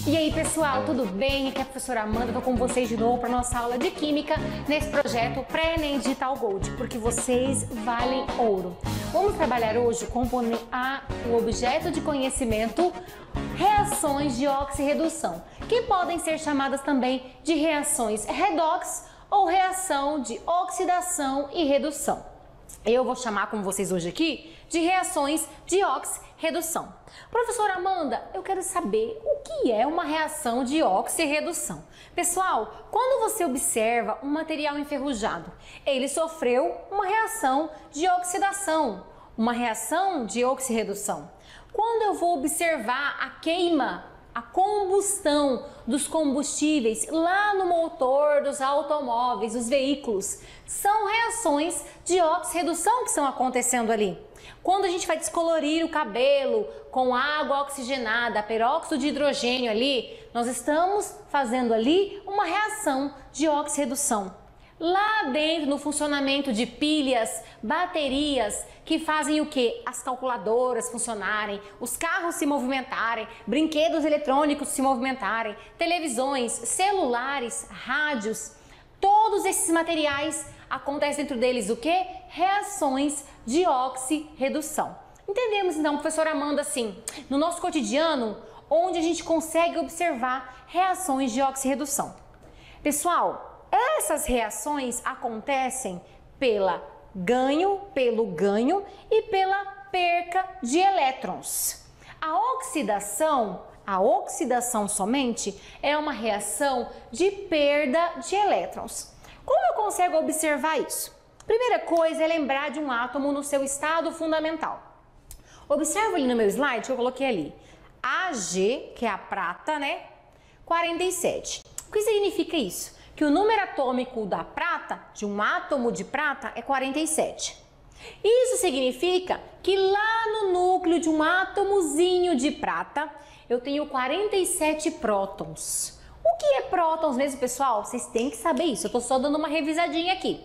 E aí pessoal, tudo bem? Aqui é a professora Amanda, estou com vocês de novo para nossa aula de Química nesse projeto Pré-ENEM Digital Gold, porque vocês valem ouro. Vamos trabalhar hoje com o objeto de conhecimento reações de oxirredução, que podem ser chamadas também de reações redox ou reação de oxidação e redução. Eu vou chamar, como vocês hoje aqui, de reações de oxirredução. Professora Amanda, eu quero saber o que é uma reação de oxirredução. Pessoal, quando você observa um material enferrujado, ele sofreu uma reação de oxidação, uma reação de oxirredução. Quando eu vou observar a queima, a combustão dos combustíveis lá no motor dos automóveis, dos veículos, são reações de oxirredução que estão acontecendo ali. Quando a gente vai descolorir o cabelo com água oxigenada, peróxido de hidrogênio ali, nós estamos fazendo ali uma reação de oxirredução. Lá dentro, no funcionamento de pilhas, baterias, que fazem o quê? As calculadoras funcionarem, os carros se movimentarem, brinquedos eletrônicos se movimentarem, televisões, celulares, rádios, todos esses materiais acontecem dentro deles o quê? Reações de oxirredução. Entendemos então, professora Amanda, assim, no nosso cotidiano, onde a gente consegue observar reações de oxirredução. Pessoal, essas reações acontecem pelo ganho e pela perca de elétrons. A oxidação somente é uma reação de perda de elétrons. Como eu consigo observar isso? Primeira coisa é lembrar de um átomo no seu estado fundamental. Observa ali no meu slide que eu coloquei ali. Ag, que é a prata, né? 47. O que significa isso? Que o número atômico da prata, de um átomo de prata, é 47. Isso significa que lá no núcleo de um átomozinho de prata, eu tenho 47 prótons. O que é prótons mesmo, pessoal? Vocês têm que saber isso, eu estou só dando uma revisadinha aqui.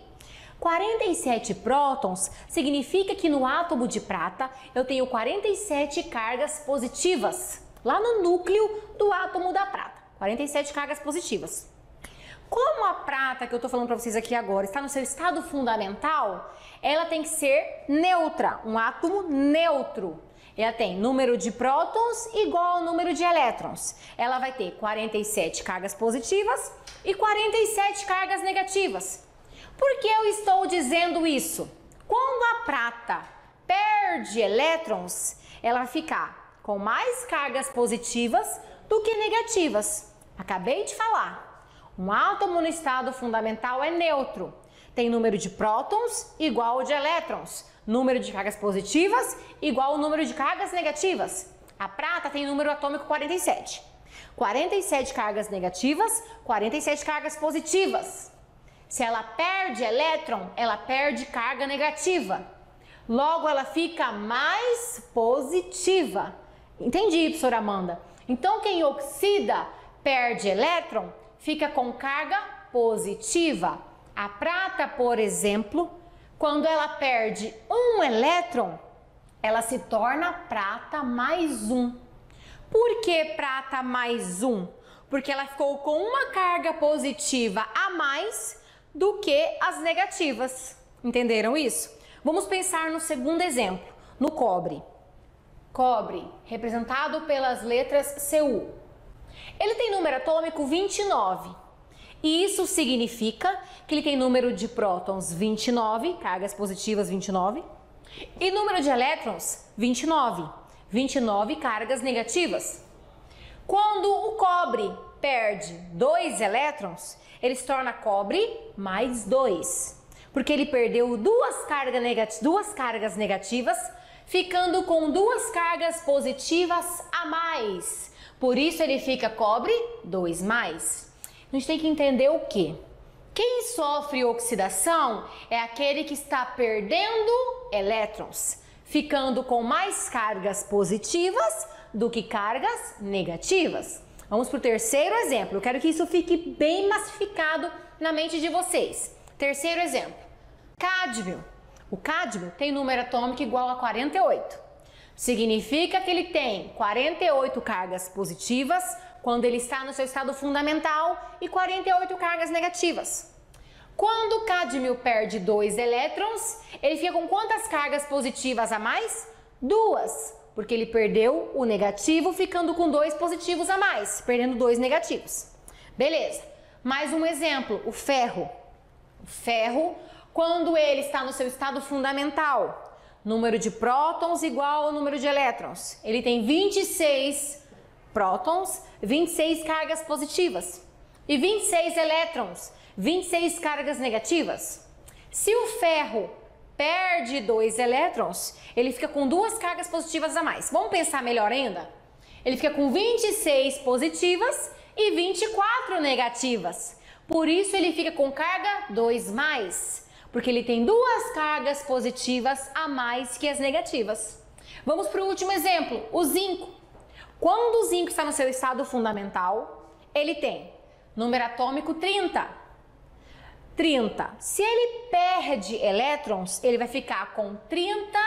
47 prótons significa que no átomo de prata eu tenho 47 cargas positivas. Lá no núcleo do átomo da prata, 47 cargas positivas. Como a prata que eu estou falando para vocês aqui agora está no seu estado fundamental, ela tem que ser neutra, um átomo neutro. Ela tem número de prótons igual ao número de elétrons. Ela vai ter 47 cargas positivas e 47 cargas negativas. Por que eu estou dizendo isso? Quando a prata perde elétrons, ela vai ficar com mais cargas positivas do que negativas. Acabei de falar. Um átomo no estado fundamental é neutro. Tem número de prótons igual ao de elétrons. Número de cargas positivas igual ao número de cargas negativas. A prata tem número atômico 47. 47 cargas negativas, 47 cargas positivas. Se ela perde elétron, ela perde carga negativa. Logo, ela fica mais positiva. Entendi, professora Amanda. Então, quem oxida perde elétron, fica com carga positiva. A prata, por exemplo, quando ela perde um elétron, ela se torna prata mais um. Por que prata mais um? Porque ela ficou com uma carga positiva a mais do que as negativas. Entenderam isso? Vamos pensar no segundo exemplo, no cobre. Cobre, representado pelas letras Cu. Ele tem número atômico 29. E isso significa que ele tem número de prótons 29, cargas positivas 29, e número de elétrons 29, 29 cargas negativas. Quando o cobre perde 2 elétrons, ele se torna cobre mais 2, porque ele perdeu duas cargas negativas, ficando com 2 cargas positivas a mais. Por isso ele fica cobre 2+. A gente tem que entender o quê? Quem sofre oxidação é aquele que está perdendo elétrons, ficando com mais cargas positivas do que cargas negativas. Vamos para o terceiro exemplo. Eu quero que isso fique bem massificado na mente de vocês. Terceiro exemplo. Cádmio. O cádmio tem número atômico igual a 48. Significa que ele tem 48 cargas positivas, quando ele está no seu estado fundamental, e 48 cargas negativas. Quando o cádmio perde 2 elétrons, ele fica com quantas cargas positivas a mais? 2, porque ele perdeu o negativo, ficando com 2 positivos a mais, perdendo 2 negativos. Beleza. Mais um exemplo, o ferro. O ferro, quando ele está no seu estado fundamental, número de prótons igual ao número de elétrons. Ele tem 26 prótons, 26 cargas positivas e 26 elétrons, 26 cargas negativas. Se o ferro perde 2 elétrons, ele fica com 2 cargas positivas a mais. Vamos pensar melhor ainda? Ele fica com 26 positivas e 24 negativas. Por isso ele fica com carga 2+, porque ele tem 2 cargas positivas a mais que as negativas. Vamos para o último exemplo, o zinco. Quando o zinco está no seu estado fundamental, ele tem número atômico 30. Se ele perde elétrons, ele vai ficar com 30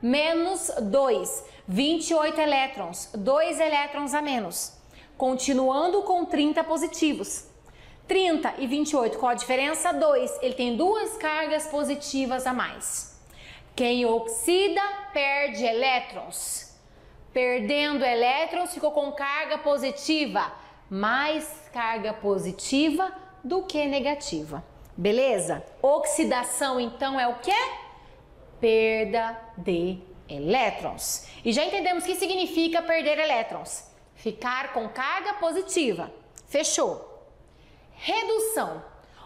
menos 2, 28 elétrons, 2 elétrons a menos, continuando com 30 positivos. 30 e 28, qual a diferença? 2, ele tem 2 cargas positivas a mais. Quem oxida perde elétrons. Perdendo elétrons, ficou com carga positiva, mais carga positiva do que negativa. Beleza? Oxidação, então, é o quê? Perda de elétrons. E já entendemos o que significa perder elétrons. Ficar com carga positiva. Fechou. Redução.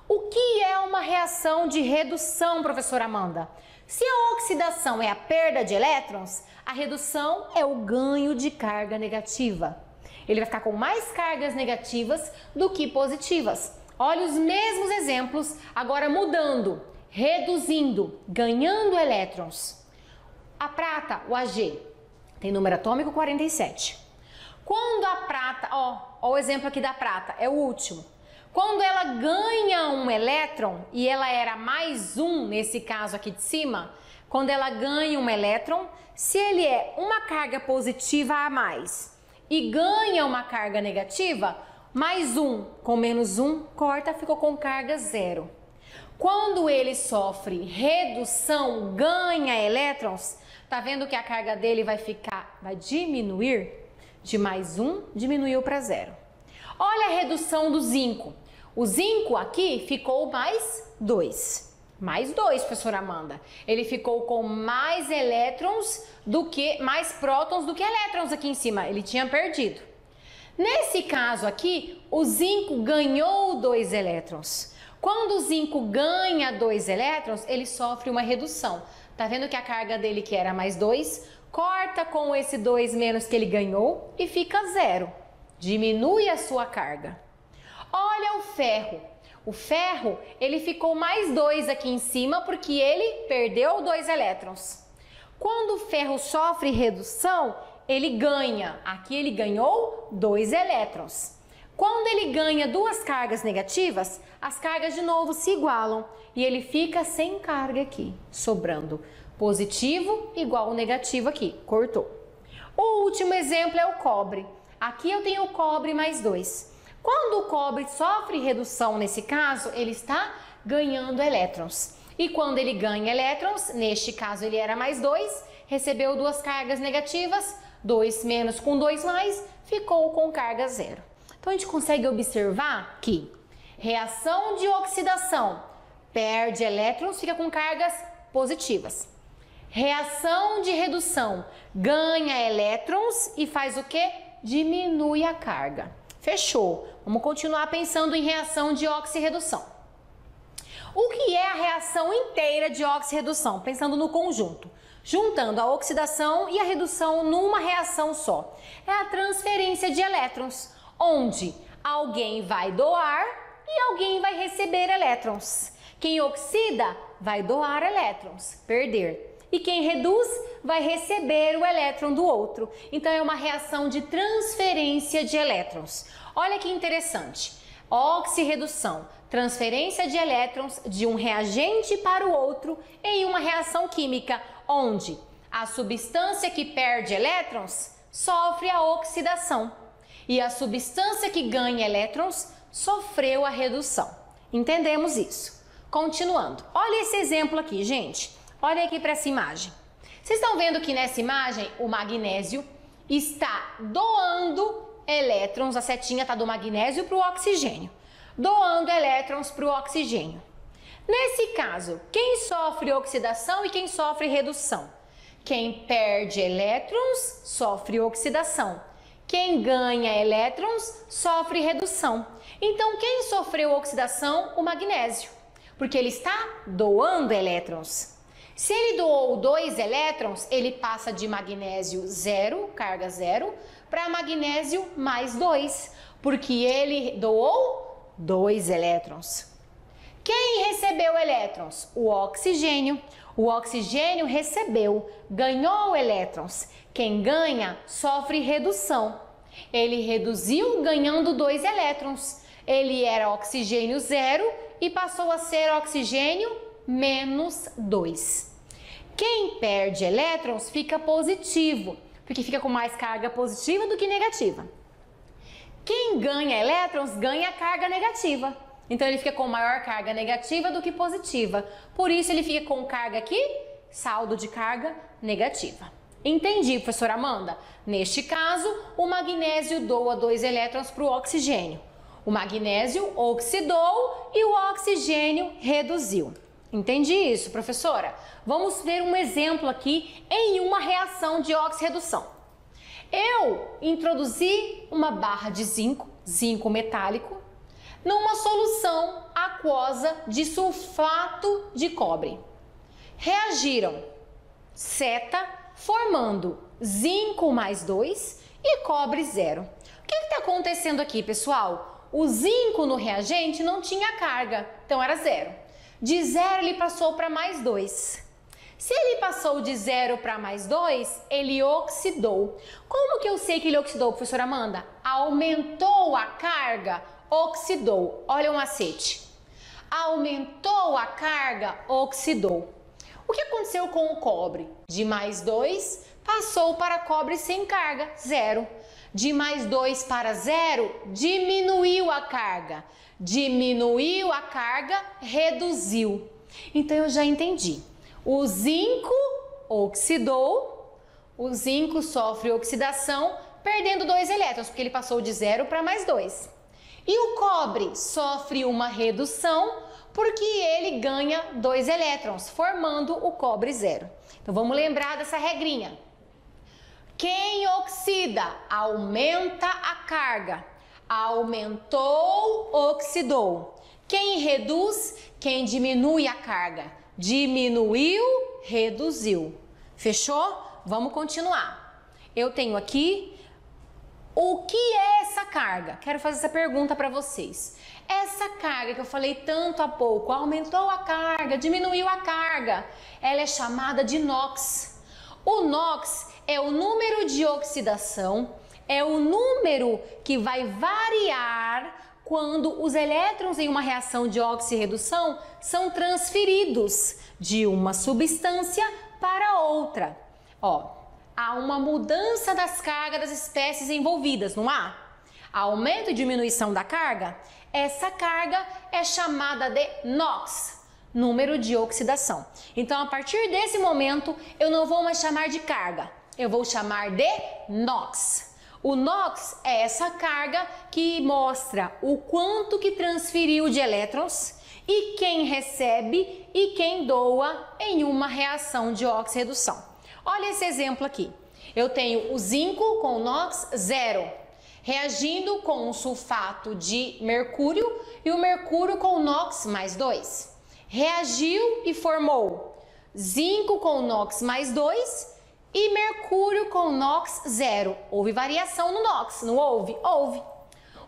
O que é uma reação de redução, professora Amanda? Se a oxidação é a perda de elétrons, a redução é o ganho de carga negativa. Ele vai ficar com mais cargas negativas do que positivas. Olha os mesmos exemplos, agora mudando, reduzindo, ganhando elétrons. A prata, o Ag, tem número atômico 47. Quando a prata, ó o exemplo aqui da prata, é o último. Quando ela ganha um elétron, e ela era mais um nesse caso aqui de cima, quando ela ganha um elétron, se ele é uma carga positiva a mais e ganha uma carga negativa, mais um com menos um, corta, ficou com carga 0. Quando ele sofre redução, ganha elétrons, tá vendo que a carga dele vai diminuir? De mais um, diminuiu para 0. Olha a redução do zinco. O zinco aqui ficou mais 2. Mais 2, professora Amanda. Ele ficou com mais elétrons mais prótons do que elétrons aqui em cima. Ele tinha perdido. Nesse caso aqui, o zinco ganhou 2 elétrons. Quando o zinco ganha 2 elétrons, ele sofre uma redução. Tá vendo que a carga dele, que era mais 2, corta com esse 2 menos que ele ganhou e fica 0. Diminui a sua carga. Olha o ferro. O ferro, ele ficou mais 2 aqui em cima porque ele perdeu 2 elétrons. Quando o ferro sofre redução, ele ganha. Aqui ele ganhou 2 elétrons. Quando ele ganha 2 cargas negativas, as cargas de novo se igualam e ele fica sem carga aqui, sobrando positivo igual ao negativo aqui, cortou. O último exemplo é o cobre. Aqui eu tenho o cobre mais 2. Quando o cobre sofre redução, nesse caso, ele está ganhando elétrons. E quando ele ganha elétrons, neste caso ele era mais 2, recebeu 2 cargas negativas, 2 menos com 2 mais, ficou com carga 0. Então a gente consegue observar que reação de oxidação perde elétrons, fica com cargas positivas. Reação de redução ganha elétrons e faz o quê? Diminui a carga. Fechou. Vamos continuar pensando em reação de oxirredução. O que é a reação inteira de oxirredução? Pensando no conjunto. Juntando a oxidação e a redução numa reação só. É a transferência de elétrons, onde alguém vai doar e alguém vai receber elétrons. Quem oxida vai doar elétrons, perder. E quem reduz vai receber o elétron do outro. Então é uma reação de transferência de elétrons. Olha que interessante. Oxirredução, transferência de elétrons de um reagente para o outro em uma reação química, onde a substância que perde elétrons sofre a oxidação. e a substância que ganha elétrons sofreu a redução. Entendemos isso. Continuando. Olha esse exemplo aqui, gente. Olha aqui para essa imagem. Vocês estão vendo que nessa imagem o magnésio está doando elétrons, a setinha está do magnésio para o oxigênio, doando elétrons para o oxigênio. Nesse caso, quem sofre oxidação e quem sofre redução? Quem perde elétrons sofre oxidação. Quem ganha elétrons sofre redução. Então, quem sofreu oxidação? O magnésio, porque ele está doando elétrons. Se ele doou 2 elétrons, ele passa de magnésio 0, carga 0, para magnésio mais 2, porque ele doou 2 elétrons. Quem recebeu elétrons? O oxigênio. O oxigênio recebeu, ganhou elétrons. Quem ganha sofre redução. Ele reduziu ganhando 2 elétrons. Ele era oxigênio 0 e passou a ser oxigênio menos 2. Quem perde elétrons fica positivo, porque fica com mais carga positiva do que negativa. Quem ganha elétrons ganha carga negativa. Então ele fica com maior carga negativa do que positiva. Por isso ele fica com carga aqui, saldo de carga negativa. Entendi, professora Amanda? Neste caso, o magnésio doa 2 elétrons para o oxigênio. O magnésio oxidou e o oxigênio reduziu. Entendi isso, professora? Vamos ver um exemplo aqui em uma reação de oxirredução. Eu introduzi uma barra de zinco metálico, numa solução aquosa de sulfato de cobre. Reagiram seta formando zinco mais 2 e cobre 0. O que está acontecendo aqui, pessoal? O zinco no reagente não tinha carga, então era 0. De 0 ele passou para mais 2. Se ele passou de 0 para mais 2, ele oxidou. Como que eu sei que ele oxidou, professora Amanda? Aumentou a carga, oxidou. Olha o macete. Aumentou a carga, oxidou. O que aconteceu com o cobre? De mais 2, passou para cobre sem carga, 0. De mais 2 para 0, diminuiu a carga. Diminuiu a carga, reduziu. Então eu já entendi. O zinco oxidou, o zinco sofre oxidação, perdendo 2 elétrons, porque ele passou de 0 para mais 2. E o cobre sofre uma redução, porque ele ganha 2 elétrons, formando o cobre 0. Então vamos lembrar dessa regrinha. Quem oxida aumenta a carga. Aumentou, oxidou. Quem reduz, quem diminui a carga. Diminuiu, reduziu. Fechou? Vamos continuar. Eu tenho aqui o que é essa carga? Quero fazer essa pergunta para vocês. Essa carga que eu falei tanto há pouco, aumentou a carga, diminuiu a carga, ela é chamada de NOx. O NOx é o número de oxidação, é o número que vai variar quando os elétrons em uma reação de oxirredução são transferidos de uma substância para outra. Há uma mudança das cargas das espécies envolvidas, não há? Aumento e diminuição da carga, essa carga é chamada de NOx, número de oxidação. Então, a partir desse momento, eu não vou mais chamar de carga, eu vou chamar de NOx. O NOx é essa carga que mostra o quanto que transferiu de elétrons e quem recebe e quem doa em uma reação de oxirredução. Olha esse exemplo aqui. Eu tenho o zinco com NOx 0, reagindo com o sulfato de mercúrio e o mercúrio com NOx mais 2. Reagiu e formou zinco com NOx mais 2 e mercúrio com NOx 0. Houve variação no NOx, não houve? Houve.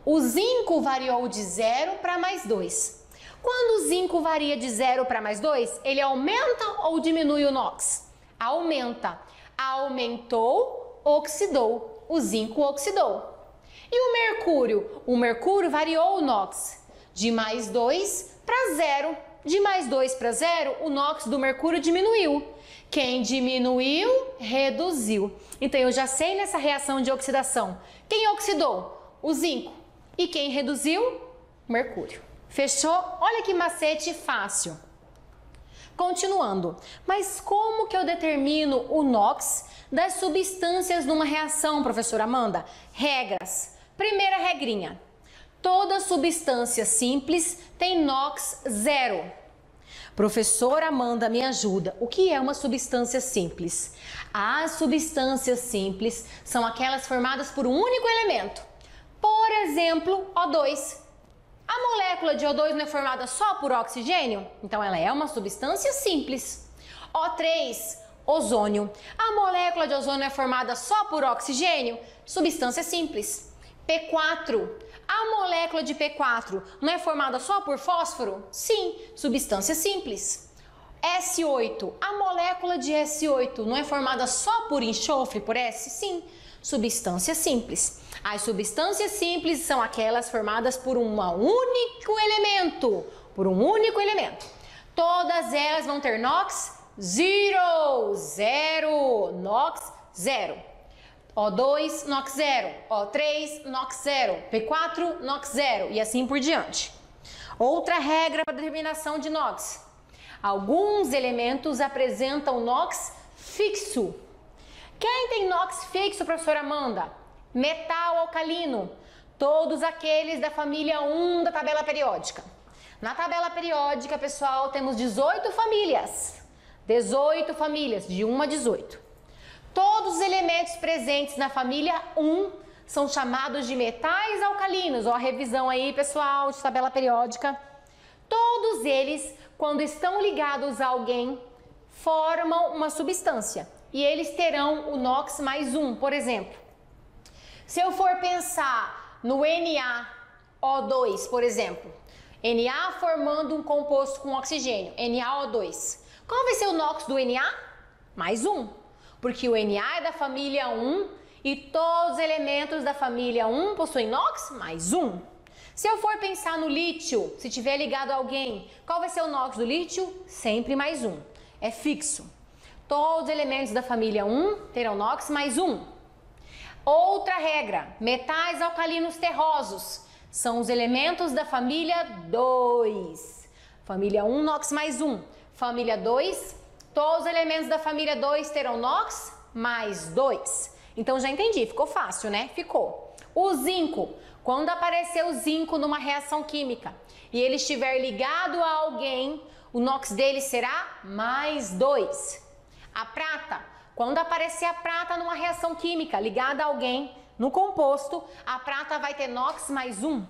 O zinco variou de 0 para mais 2. Quando o zinco varia de 0 para mais 2, ele aumenta ou diminui o NOx? Aumenta. Aumentou, oxidou. O zinco oxidou. E o mercúrio? O mercúrio variou o NOx de mais 2 para 0. De mais 2 para 0, o NOx do mercúrio diminuiu. Quem diminuiu, reduziu. Então, eu já sei nessa reação de oxidação. Quem oxidou? O zinco. E quem reduziu? O mercúrio. Fechou? Olha que macete fácil. Continuando, mas como que eu determino o NOx das substâncias numa reação, professora Amanda? Regras. Primeira regrinha. Toda substância simples tem NOx zero. Professora Amanda, me ajuda. O que é uma substância simples? As substâncias simples são aquelas formadas por um único elemento. Por exemplo, O2. A molécula de O2 não é formada só por oxigênio? Então ela é uma substância simples. O3, ozônio. A molécula de ozônio é formada só por oxigênio? Substância simples. P4. A molécula de P4 não é formada só por fósforo? Sim, substância simples. S8. A molécula de S8 não é formada só por enxofre, por S? Sim, substância simples. As substâncias simples são aquelas formadas por um único elemento. Todas elas vão ter NOx zero. NOx zero. O2, NOx zero. O3, NOx zero. P4, NOx zero. E assim por diante. Outra regra para determinação de NOx. Alguns elementos apresentam NOx fixo. Quem tem NOx fixo, professora Amanda? Metal alcalino. Todos aqueles da família 1 da tabela periódica. Na tabela periódica, pessoal, temos 18 famílias. 18 famílias, de 1 a 18. Todos os elementos presentes na família 1 são chamados de metais alcalinos. Ó, a revisão aí, pessoal, de tabela periódica. Todos eles, quando estão ligados a alguém, formam uma substância. E eles terão o NOx mais 1, por exemplo. Se eu for pensar no NaO2, por exemplo. Na formando um composto com oxigênio, NaO2. Qual vai ser o NOx do Na? Mais 1. Porque o Na é da família 1 e todos os elementos da família 1 possuem NOx mais 1. Se eu for pensar no lítio, se tiver ligado a alguém, qual vai ser o NOx do lítio? Sempre mais 1. É fixo. Todos os elementos da família 1 terão NOx mais 1. Outra regra, metais alcalinos terrosos são os elementos da família 2. Família 1, NOx mais 1. Família 2, todos os elementos da família 2 terão NOx mais 2. Então já entendi, ficou fácil, né? Ficou. O zinco, quando aparecer o zinco numa reação química e ele estiver ligado a alguém, o NOx dele será mais 2. A prata, quando aparecer a prata numa reação química ligada a alguém, no composto, a prata vai ter NOx mais 1.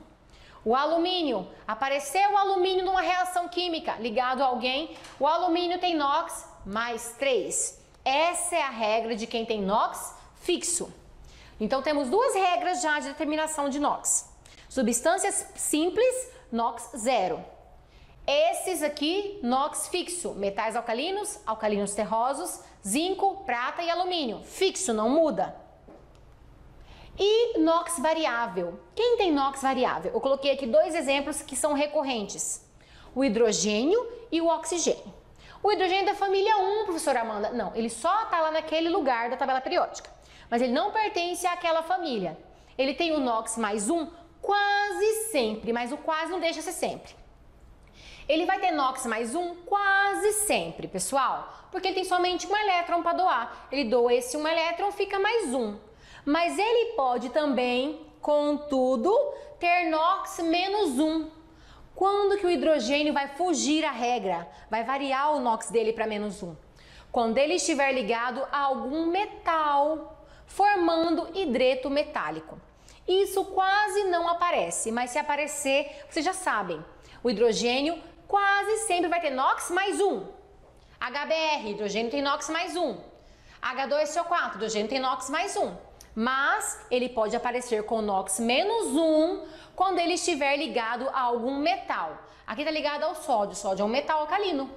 O alumínio, apareceu o alumínio numa reação química ligado a alguém, o alumínio tem NOx mais 3. Essa é a regra de quem tem NOx fixo. Então temos duas regras já de determinação de NOx. Substâncias simples, NOx zero. Esses aqui, NOx fixo, metais alcalinos, alcalinos terrosos, zinco, prata e alumínio. Fixo, não muda. E NOx variável. Quem tem NOx variável? Eu coloquei aqui dois exemplos que são recorrentes. O hidrogênio e o oxigênio. O hidrogênio é da família 1, professora Amanda. Não, ele só está lá naquele lugar da tabela periódica. Mas ele não pertence àquela família. Ele tem o NOx mais 1 quase sempre, mas o quase não deixa ser sempre. Ele vai ter NOx mais 1 quase sempre, pessoal, porque ele tem somente um elétron para doar. Ele doa esse um elétron, fica mais 1. Mas ele pode também, contudo, ter NOx menos 1. Quando que o hidrogênio vai fugir à regra? Vai variar o NOx dele para menos 1. Quando ele estiver ligado a algum metal, formando hidreto metálico. Isso quase não aparece, mas se aparecer, vocês já sabem. O hidrogênio quase sempre vai ter NOx mais 1. HBr, hidrogênio tem NOx mais 1. H2SO4, hidrogênio tem NOx mais 1. Mas ele pode aparecer com NOx menos 1 quando ele estiver ligado a algum metal. Aqui está ligado ao sódio, sódio é um metal alcalino.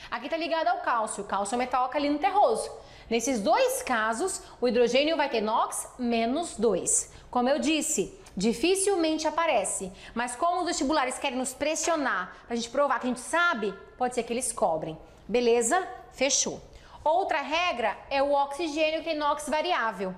Aqui está ligado ao cálcio, cálcio é um metal alcalino terroso. Nesses dois casos, o hidrogênio vai ter NOx menos 2. Como eu disse, dificilmente aparece, mas como os vestibulares querem nos pressionar para a gente provar que a gente sabe, pode ser que eles cobrem. Beleza? Fechou. Outra regra é o oxigênio que tem NOx variável.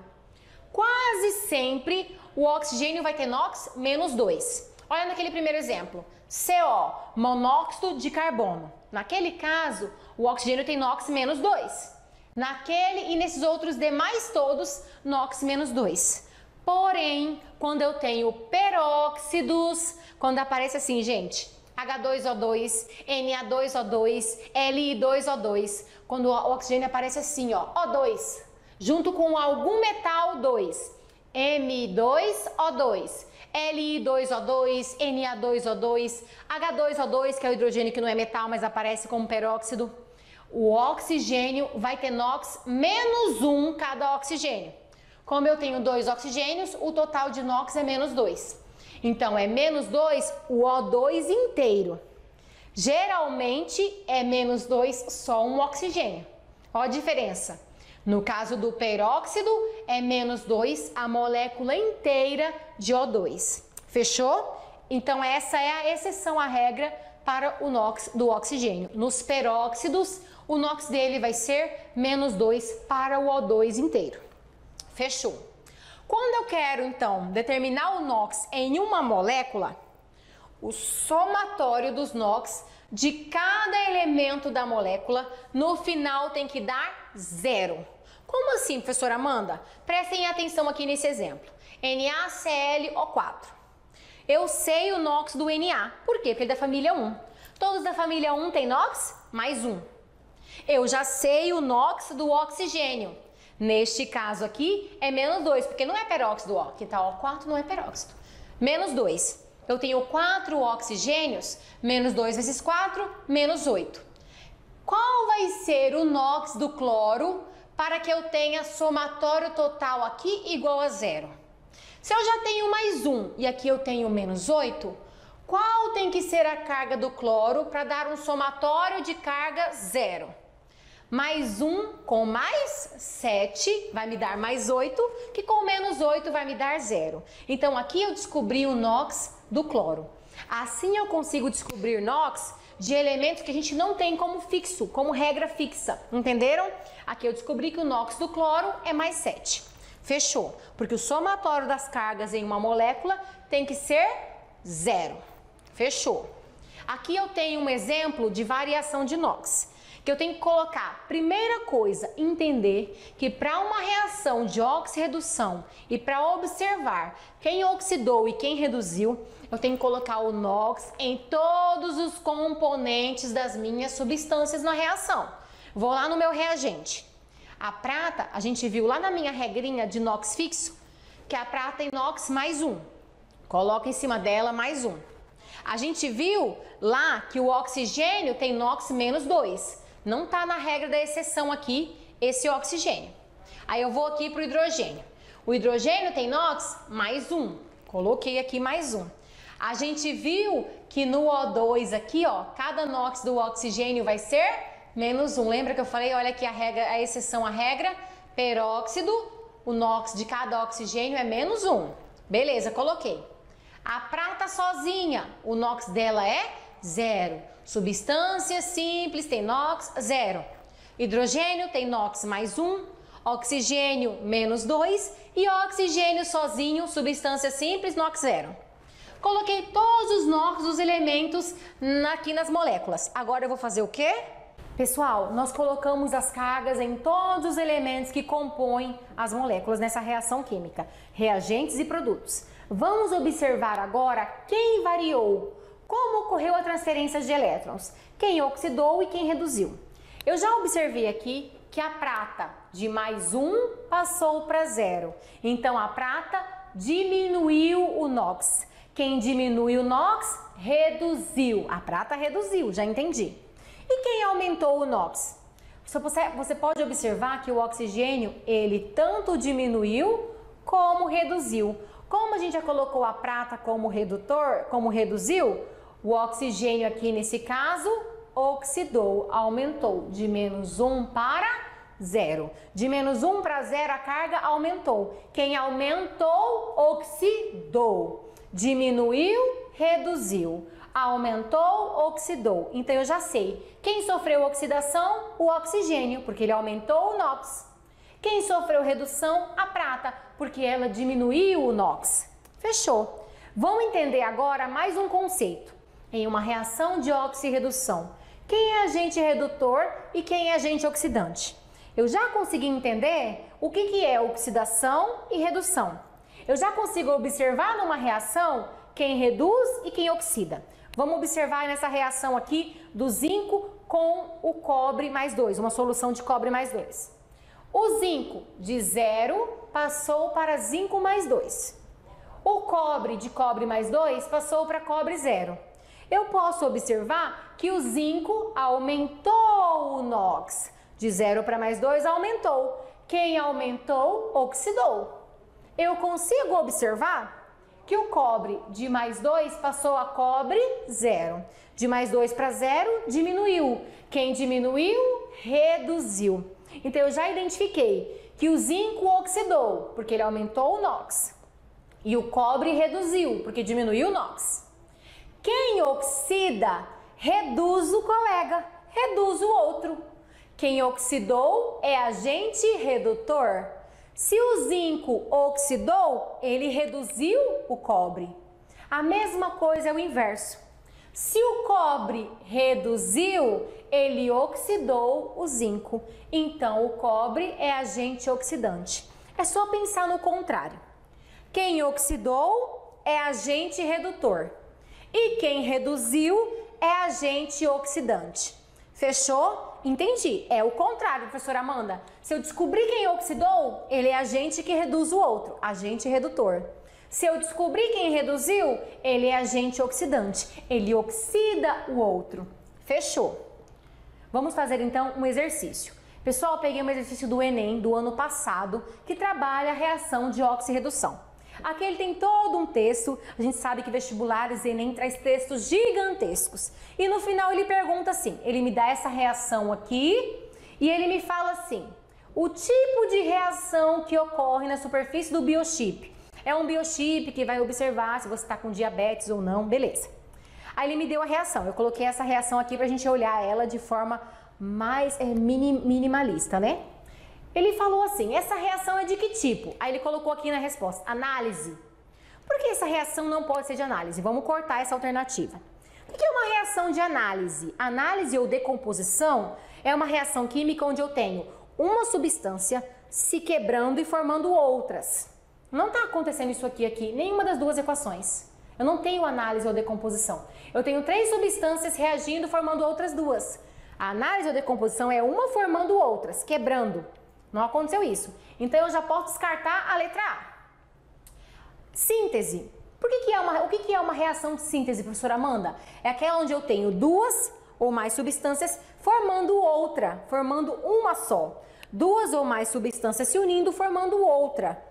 Quase sempre o oxigênio vai ter NOx menos 2. Olha naquele primeiro exemplo, CO, monóxido de carbono. Naquele caso, o oxigênio tem NOx menos 2. Naquele e nesses outros demais todos, NOx menos 2. Porém, quando eu tenho peróxidos, quando aparece assim, gente, H2O2, Na2O2, Li2O2, quando o oxigênio aparece assim, ó, O2, junto com algum metal 2, M2O2, Li2O2, Na2O2, H2O2, que é o hidrogênio que não é metal, mas aparece como peróxido, o oxigênio vai ter NOx menos 1 cada oxigênio. Como eu tenho 2 oxigênios, o total de NOx é menos 2. Então, é menos 2 o O2 inteiro. Geralmente, é menos 2 só um oxigênio. Olha a diferença. No caso do peróxido, é menos 2 a molécula inteira de O2. Fechou? Então, essa é a exceção à regra para o NOx do oxigênio. Nos peróxidos, o NOx dele vai ser menos 2 para o O2 inteiro. Fechou. Quando eu quero, então, determinar o NOx em uma molécula, o somatório dos NOx de cada elemento da molécula, no final tem que dar 0. Como assim, professora Amanda? Prestem atenção aqui nesse exemplo. NaClO4. Eu sei o NOx do Na. Por quê? Porque ele é da família 1. Todos da família 1 têm NOx mais 1. Eu já sei o NOx do oxigênio. Neste caso aqui é menos 2, porque não é peróxido, ó. Que tá O4 não é peróxido. Menos 2. Eu tenho 4 oxigênios, menos 2 vezes 4, menos 8. Qual vai ser o NOx do cloro para que eu tenha somatório total aqui igual a 0? Se eu já tenho mais 1 e aqui eu tenho menos 8, qual tem que ser a carga do cloro para dar um somatório de carga 0? Mais 1 com mais 7 vai me dar mais 8, que com menos 8 vai me dar 0. Então, aqui eu descobri o NOx do cloro. Assim eu consigo descobrir NOx de elementos que a gente não tem como fixo, como regra fixa. Entenderam? Aqui eu descobri que o NOx do cloro é mais 7. Fechou. Porque o somatório das cargas em uma molécula tem que ser 0. Fechou. Aqui eu tenho um exemplo de variação de NOx. Que eu tenho que colocar, primeira coisa, entender que para uma reação de oxirredução e para observar quem oxidou e quem reduziu, eu tenho que colocar o NOx em todos os componentes das minhas substâncias na reação. Vou lá no meu reagente. A prata, a gente viu lá na minha regrinha de NOx fixo, que a prata tem NOx mais 1. Coloca em cima dela mais 1. A gente viu lá que o oxigênio tem NOx menos 2. Não está na regra da exceção aqui, esse oxigênio. Aí eu vou aqui para o hidrogênio. O hidrogênio tem NOx mais 1. Coloquei aqui mais 1. A gente viu que no O2 aqui, ó, cada NOx do oxigênio vai ser menos 1. Lembra que eu falei, olha aqui a regra, a exceção à regra, peróxido, o NOx de cada oxigênio é menos 1. Beleza, coloquei. A prata sozinha, o NOx dela é 0. Substância simples tem NOx 0. Hidrogênio tem NOx mais 1. Oxigênio menos 2. E oxigênio sozinho, substância simples, NOx 0. Coloquei todos os NOx dos elementos aqui nas moléculas. Agora eu vou fazer o quê? Pessoal, nós colocamos as cargas em todos os elementos que compõem as moléculas nessa reação química, reagentes e produtos. Vamos observar agora quem variou, como ocorreu a transferência de elétrons, quem oxidou e quem reduziu. Eu já observei aqui que a prata de mais 1 passou para 0. Então, a prata diminuiu o NOx. Quem diminui o NOx, reduziu. A prata reduziu, já entendi. E quem aumentou o NOx? Você pode observar que o oxigênio, ele tanto diminuiu como reduziu. Como a gente já colocou a prata como redutor, como reduziu, o oxigênio aqui nesse caso oxidou, aumentou de menos 1 para 0. De menos 1 para 0 a carga aumentou. Quem aumentou, oxidou. Diminuiu, reduziu. Aumentou, oxidou. Então eu já sei. Quem sofreu oxidação? O oxigênio, porque ele aumentou o NOx. Quem sofreu redução? A prata, porque ela diminuiu o NOx. Fechou. Vamos entender agora mais um conceito. Em uma reação de oxirredução, quem é agente redutor e quem é agente oxidante? Eu já consegui entender o que é oxidação e redução. Eu já consigo observar numa reação quem reduz e quem oxida. Vamos observar nessa reação aqui do zinco com o cobre mais 2, uma solução de cobre mais 2. O zinco de 0 passou para zinco mais 2. O cobre de cobre mais 2 passou para cobre 0. Eu posso observar que o zinco aumentou o NOx. De 0 para mais 2 aumentou. Quem aumentou, oxidou. Eu consigo observar que o cobre de mais 2 passou a cobre 0. De mais 2 para 0, diminuiu. Quem diminuiu, reduziu. Então, eu já identifiquei que o zinco oxidou, porque ele aumentou o NOx. E o cobre reduziu, porque diminuiu o NOx. Quem oxida, reduz o colega, reduz o outro. Quem oxidou é agente redutor. Se o zinco oxidou, ele reduziu o cobre. A mesma coisa é o inverso. Se o cobre reduziu, ele oxidou o zinco. Então, o cobre é agente oxidante. É só pensar no contrário. Quem oxidou é agente redutor. E quem reduziu é agente oxidante. Fechou? Entendi. É o contrário, professora Amanda. Se eu descobrir quem oxidou, ele é agente que reduz o outro, agente redutor. Se eu descobrir quem reduziu, ele é agente oxidante. Ele oxida o outro. Fechou. Vamos fazer então um exercício. Pessoal, eu peguei um exercício do Enem do ano passado que trabalha a reação de oxirredução. Aqui ele tem todo um texto, a gente sabe que vestibulares e Enem traz textos gigantescos. E no final ele pergunta assim, ele me dá essa reação aqui e ele me fala assim, o tipo de reação que ocorre na superfície do biochip. É um biochip que vai observar se você está com diabetes ou não, beleza. Aí ele me deu a reação, eu coloquei essa reação aqui para a gente olhar ela de forma mais minimalista, né? Ele falou assim, essa reação é de que tipo? Aí ele colocou aqui na resposta, análise. Por que essa reação não pode ser de análise? Vamos cortar essa alternativa. O que é uma reação de análise? Análise ou decomposição é uma reação química onde eu tenho uma substância se quebrando e formando outras. Não está acontecendo isso aqui, nenhuma das duas equações. Eu não tenho análise ou decomposição. Eu tenho 3 substâncias reagindo formando outras 2. A análise ou decomposição é uma formando outras, quebrando. Não aconteceu isso. Então, eu já posso descartar a letra A. Síntese. O que é uma reação de síntese, professora Amanda? É aquela onde eu tenho 2 ou mais substâncias formando outra, formando uma só. 2 ou mais substâncias se unindo, formando outra.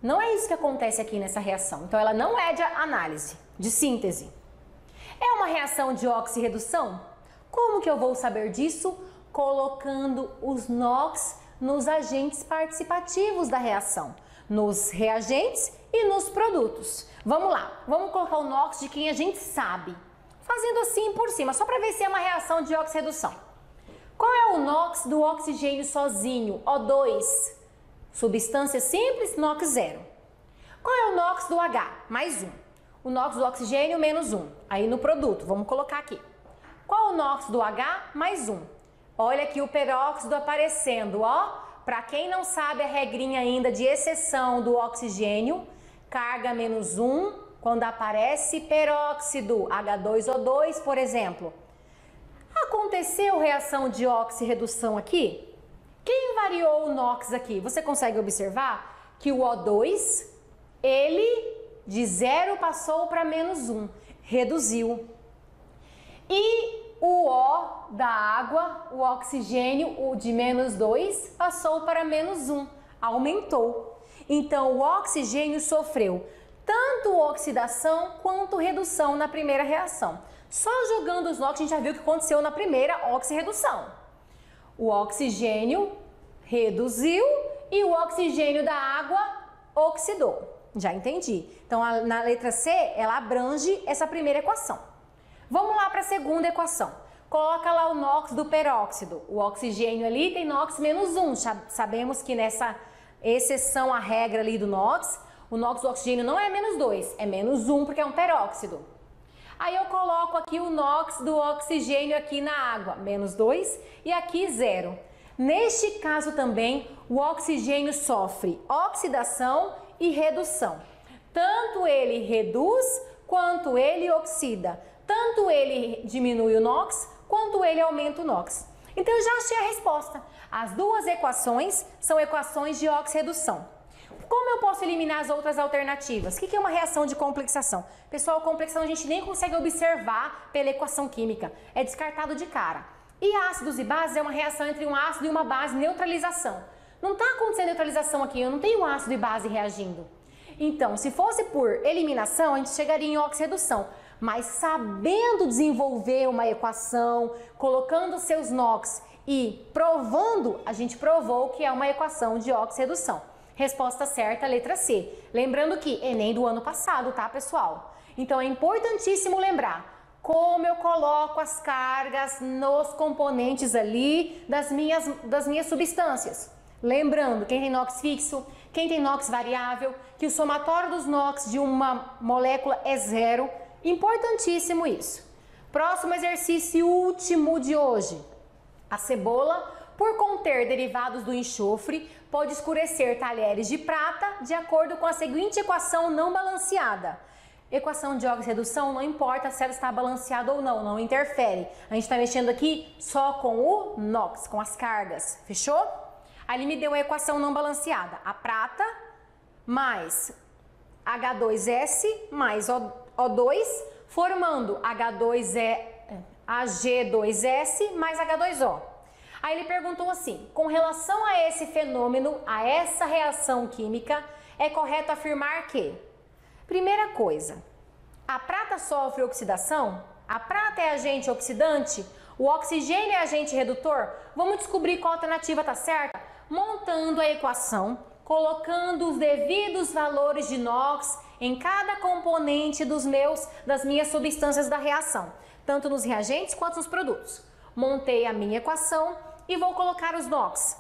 Não é isso que acontece aqui nessa reação. Então, ela não é de análise, de síntese. É uma reação de oxirredução? Como que eu vou saber disso? Colocando os NOx nos agentes participativos da reação, nos reagentes e nos produtos. Vamos lá, vamos colocar o NOx de quem a gente sabe, fazendo assim por cima, só para ver se é uma reação de oxirredução. Qual é o NOx do oxigênio sozinho, O2? Substância simples, NOx 0. Qual é o NOx do H? Mais 1. O NOx do oxigênio, menos 1. Aí no produto, vamos colocar aqui. Qual é o NOx do H? Mais 1. Olha aqui o peróxido aparecendo, ó. Para quem não sabe a regrinha ainda de exceção do oxigênio, carga menos 1, quando aparece peróxido, H2O2, por exemplo. Aconteceu reação de oxirredução aqui? Quem variou o NOx aqui? Você consegue observar que o O2, ele de 0 passou para menos 1, reduziu. E o O da água, o oxigênio, o de menos 2, passou para menos 1, aumentou. Então, o oxigênio sofreu tanto oxidação quanto redução na primeira reação. Só jogando os NOx, a gente já viu o que aconteceu na primeira oxirredução. O oxigênio reduziu e o oxigênio da água oxidou. Já entendi. Então, na letra C, ela abrange essa primeira equação. Vamos lá para a segunda equação. coloca lá o NOx do peróxido. O oxigênio ali tem NOx -1. Sabemos que nessa exceção à regra ali do NOx, o NOx do oxigênio não é -2, é -1 porque é um peróxido. Aí eu coloco aqui o NOx do oxigênio aqui na água, -2 e aqui 0. Neste caso também, o oxigênio sofre oxidação e redução. Tanto ele reduz quanto ele oxida. Tanto ele diminui o NOx quanto ele aumenta o NOx. Então eu já achei a resposta. As duas equações são equações de oxirredução. Como eu posso eliminar as outras alternativas? O que é uma reação de complexação? Pessoal, complexação a gente nem consegue observar pela equação química. É descartado de cara. E ácidos e bases é uma reação entre um ácido e uma base, neutralização. Não está acontecendo neutralização aqui, eu não tenho ácido e base reagindo. Então, se fosse por eliminação, a gente chegaria em oxirredução. Mas sabendo desenvolver uma equação, colocando seus NOx e provando, a gente provou que é uma equação de oxirredução. Resposta certa, letra C. Lembrando que Enem do ano passado, tá, pessoal? Então é importantíssimo lembrar como eu coloco as cargas nos componentes ali das minhas substâncias. Lembrando, quem tem NOx fixo, quem tem NOx variável, que o somatório dos NOx de uma molécula é 0. Importantíssimo isso. Próximo exercício último de hoje. A cebola, por conter derivados do enxofre, pode escurecer talheres de prata de acordo com a seguinte equação não balanceada. Equação de oxirredução, não importa se ela está balanceada ou não, não interfere. A gente está mexendo aqui só com o NOx, com as cargas, fechou? Aí ele me deu a equação não balanceada. A prata mais H2S mais O2, formando Ag2S mais H2O. Aí ele perguntou assim, com relação a esse fenômeno, a essa reação química, é correto afirmar que, primeira coisa, a prata sofre oxidação? A prata é agente oxidante? O oxigênio é agente redutor? Vamos descobrir qual alternativa está certa? Montando a equação, colocando os devidos valores de NOx em cada componente das minhas substâncias da reação, tanto nos reagentes quanto nos produtos. Montei a minha equação e vou colocar os NOx.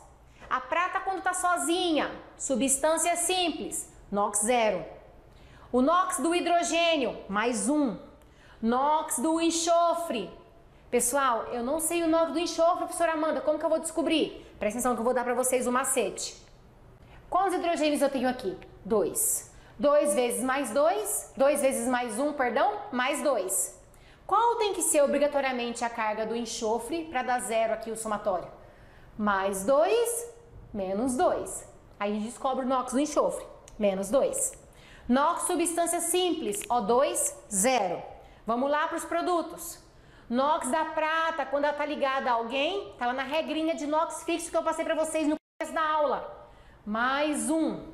A prata quando está sozinha, substância simples, NOx 0. O NOx do hidrogênio, mais 1. NOx do enxofre. Pessoal, eu não sei o NOx do enxofre, professora Amanda, como que eu vou descobrir? Presta atenção que eu vou dar para vocês um macete. Quantos hidrogênios eu tenho aqui? 2. 2 vezes mais 2, 2 vezes mais 1, perdão, mais 2. Qual tem que ser obrigatoriamente a carga do enxofre para dar 0 aqui o somatório? Mais 2, menos 2. Aí a gente descobre o NOx do enxofre, menos 2. NOx substância simples, O2, 0. Vamos lá para os produtos. NOx da prata, quando ela está ligada a alguém, está lá na regrinha de NOx fixo que eu passei para vocês no começo da aula. Mais 1.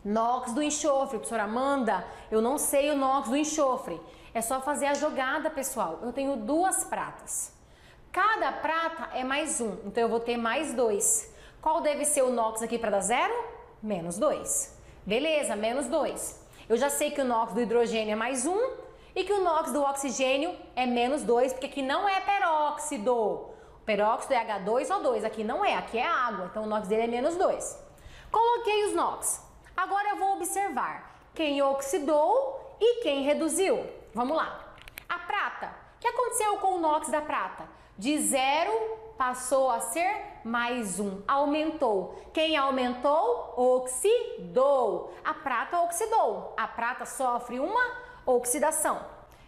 NOx do enxofre, professora Amanda, eu não sei o NOx do enxofre. É só fazer a jogada, pessoal. Eu tenho 2 pratas. Cada prata é mais 1, então eu vou ter mais 2. Qual deve ser o NOx aqui para dar 0? Menos 2. Beleza, menos 2. Eu já sei que o NOx do hidrogênio é mais 1 e que o NOx do oxigênio é menos 2, porque aqui não é peróxido. O peróxido é H2O2, aqui não é, aqui é água, então o NOx dele é menos 2. Coloquei os NOx. Agora eu vou observar quem oxidou e quem reduziu. Vamos lá. A prata. O que aconteceu com o NOx da prata? De 0 passou a ser mais 1. Aumentou. Quem aumentou? Oxidou. A prata oxidou. A prata sofre uma oxidação.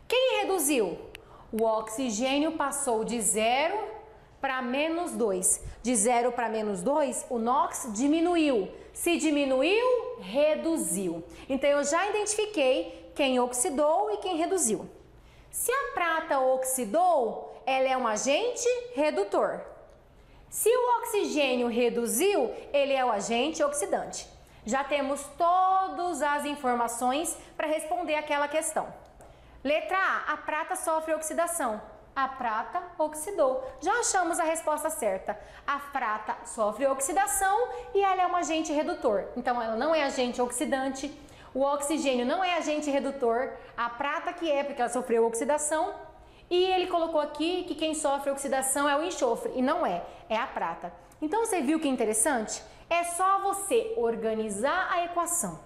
Quem reduziu? O oxigênio passou de 0 para menos 2. De 0 para menos 2, o NOx diminuiu. Se diminuiu, reduziu. Então eu já identifiquei quem oxidou e quem reduziu. Se a prata oxidou, ela é um agente redutor. Se o oxigênio reduziu, ele é o agente oxidante. Já temos todas as informações para responder aquela questão. Letra A, a prata sofre oxidação. A prata oxidou. Já achamos a resposta certa. A prata sofre oxidação e ela é um agente redutor. Então ela não é agente oxidante. O oxigênio não é agente redutor. A prata que é, porque ela sofreu oxidação. E ele colocou aqui que quem sofre oxidação é o enxofre, e não é, é a prata. Então você viu que interessante? É só você organizar a equação,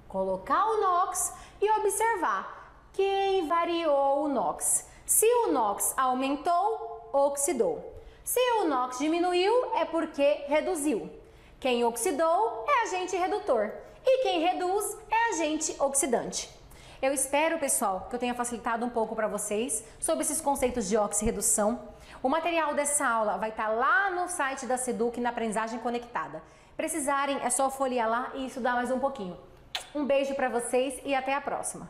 colocar o NOx e observar quem variou o NOx. Se o NOx aumentou, oxidou. Se o NOx diminuiu, é porque reduziu. Quem oxidou é agente redutor e quem reduz é agente oxidante. Eu espero, pessoal, que eu tenha facilitado um pouco para vocês sobre esses conceitos de oxirredução. O material dessa aula vai estar lá no site da Seduc na Aprendizagem Conectada. Precisarem, é só folhear lá e estudar mais um pouquinho. Um beijo para vocês e até a próxima!